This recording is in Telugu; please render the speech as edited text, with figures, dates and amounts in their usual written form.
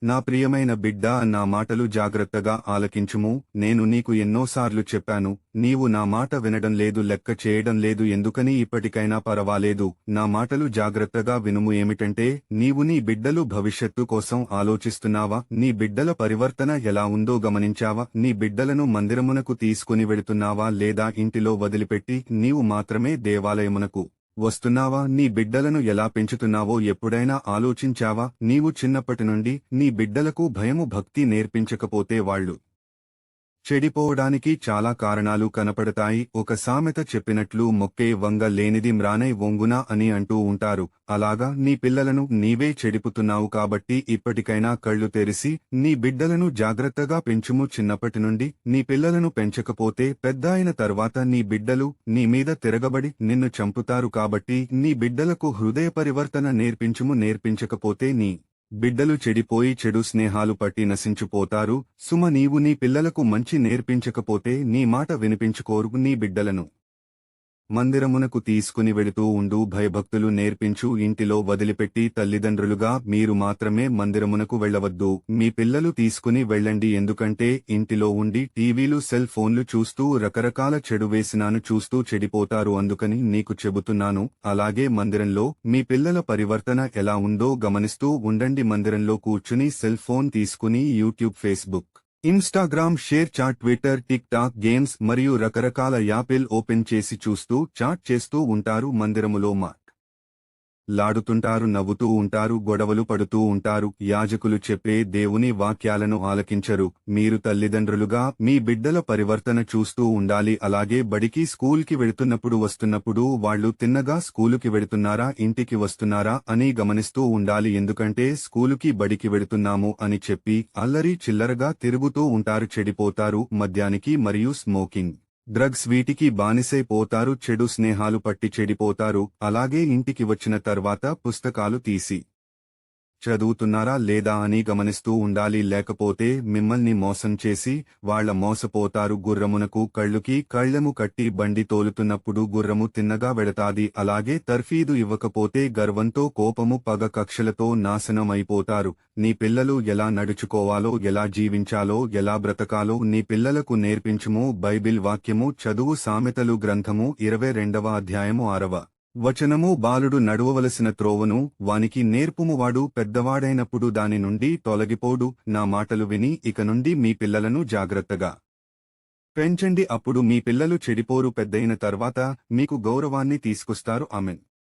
నా ప్రియమైన బిడ్డా, నా మాటలు జాగ్రత్తగా ఆలకించుము. నేను నీకు ఎన్నోసార్లు చెప్పాను, నీవు నా మాట వినడం లేదు, లెక్క చేయడం లేదు. ఎందుకని? ఇప్పటికైనా పరవాలేదు, నా మాటలు జాగ్రత్తగా వినుము. ఏమిటంటే, నీవు నీ బిడ్డలు భవిష్యత్తు కోసం ఆలోచిస్తున్నావా? నీ బిడ్డల పరివర్తన ఎలా ఉందో గమనించావా? నీ బిడ్డలను మందిరమునకు తీసుకుని వెళుతున్నావా, లేదా ఇంటిలో వదిలిపెట్టి నీవు మాత్రమే దేవాలయమునకు వస్తున్నావా? నీ బిడ్డలను ఎలా పెంచుతున్నావో ఎప్పుడైనా ఆలోచించావా? నీవు చిన్నప్పటి నుండి నీ బిడ్డలకు భయము, భక్తి నేర్పించకపోతే వాళ్ళు చెడిపోవడానికి చాలా కారణాలు కనపడతాయి. ఒక సామెత చెప్పినట్లు, మొక్కే వంగ లేనిది మ్రానై వంగునా అని అంటూ ఉంటారు. అలాగా నీ పిల్లలను నీవే చెడిపుతున్నావు. కాబట్టి ఇప్పటికైనా కళ్ళు తెరిసి నీ బిడ్డలను జాగ్రత్తగా పెంచుము. చిన్నప్పటి నుండి నీ పిల్లలను పెంచకపోతే పెద్ద అయిన తర్వాత నీ బిడ్డలు నీ మీద తిరగబడి నిన్ను చంపుతారు. కాబట్టి నీ బిడ్డలకు హృదయ పరివర్తన నేర్పించుము. నేర్పించకపోతే నీ బిడ్డలు చెడిపోయి చెడు స్నేహాలు పట్టి నశించిపోతారు. సుమ, నీవు నీ పిల్లలకు మంచి నేర్పించకపోతే నీ మాట వినిపించుకోరు. నీ బిడ్డలను మందిరమునకు తీసుకుని వెళుతూ ఉండు. భయభక్తులు నేర్పించు. ఇంటిలో వదిలిపెట్టి తల్లిదండ్రులుగా మీరు మాత్రమే మందిరమునకు వెళ్లవద్దు. మీ పిల్లలు తీసుకుని వెళ్ళండి. ఎందుకంటే ఇంటిలో ఉండి టీవీలు, సెల్ ఫోన్లు చూస్తూ రకరకాల చెడు వేసినాను చూస్తూ చెడిపోతారు. అందుకని నీకు చెబుతున్నాను, అలాగే మందిరంలో మీ పిల్లల పరివర్తన ఎలా ఉందో గమనిస్తూ ఉండండి. మందిరంలో కూర్చుని సెల్ ఫోన్ తీసుకుని YouTube, Facebook, Instagram, ShareChat, Twitter, TikTok, games మరియు రకరకాల యాపిల్ ఓపెన్ చేసి చూస్తూ చాట్ చేస్తూ ఉంటారు. మందిరములో లాడుతుంటారు, నవ్వుతూ ఉంటారు, గొడవలు పడుతూ ఉంటారు. యాజకులు చెప్పే దేవుని వాక్యాలను ఆలకించరు. మీరు తల్లిదండ్రులుగా మీ బిడ్డల పరివర్తన చూస్తూ ఉండాలి. అలాగే బడికి, స్కూల్కి వెళుతున్నప్పుడు, వస్తున్నప్పుడు వాళ్ళు తిన్నగా స్కూలుకి వెళుతున్నారా, ఇంటికి వస్తున్నారా అని గమనిస్తూ ఉండాలి. ఎందుకంటే స్కూలుకి, బడికి వెళుతున్నాము అని చెప్పి అల్లరి చిల్లరగా తిరుగుతూ ఉంటారు, చెడిపోతారు. మద్యానికి మరియు స్మోకింగ్, డ్రగ్స్ వీటికి బానిసైపోతారు. చెడు స్నేహాలు పట్టి చెడిపోతారు. అలాగే ఇంటికి వచ్చిన తర్వాత పుస్తకాలు తీసి చదువుతున్నారా లేదా అని గమనిస్తూ ఉండాలి. లేకపోతే మిమ్మల్ని మోసం చేసి వాళ్ల మోసపోతారు. గుర్రమునకు కళ్ళుకి కళ్లెము కట్టి బండి తోలుతున్నప్పుడు గుర్రము తిన్నగా వెడతాది. అలాగే తర్ఫీదు ఇవ్వకపోతే గర్వంతో, కోపము, పగ, కక్షలతో నాశనమైపోతారు. నీ పిల్లలు ఎలా నడుచుకోవాలో, ఎలా జీవించాలో, ఎలా బ్రతకాలో నీ పిల్లలకు నేర్పించుము. బైబిల్ వాక్యము చదువు. సామెతలు గ్రంథము 22వ అధ్యాయము 6వ వచనము. బాలుడు నడువవలసిన త్రోవను వానికి నేర్పుము, వాడు పెద్దవాడైనప్పుడు దాని నుండి తొలగిపోడు. నా మాటలు విని ఇక నుండి మీ పిల్లలను జాగ్రత్తగా పెంచండి. అప్పుడు మీ పిల్లలు చెడిపోరు, పెద్దయిన తర్వాత మీకు గౌరవాన్ని తీసుకొస్తారు. ఆమెన్.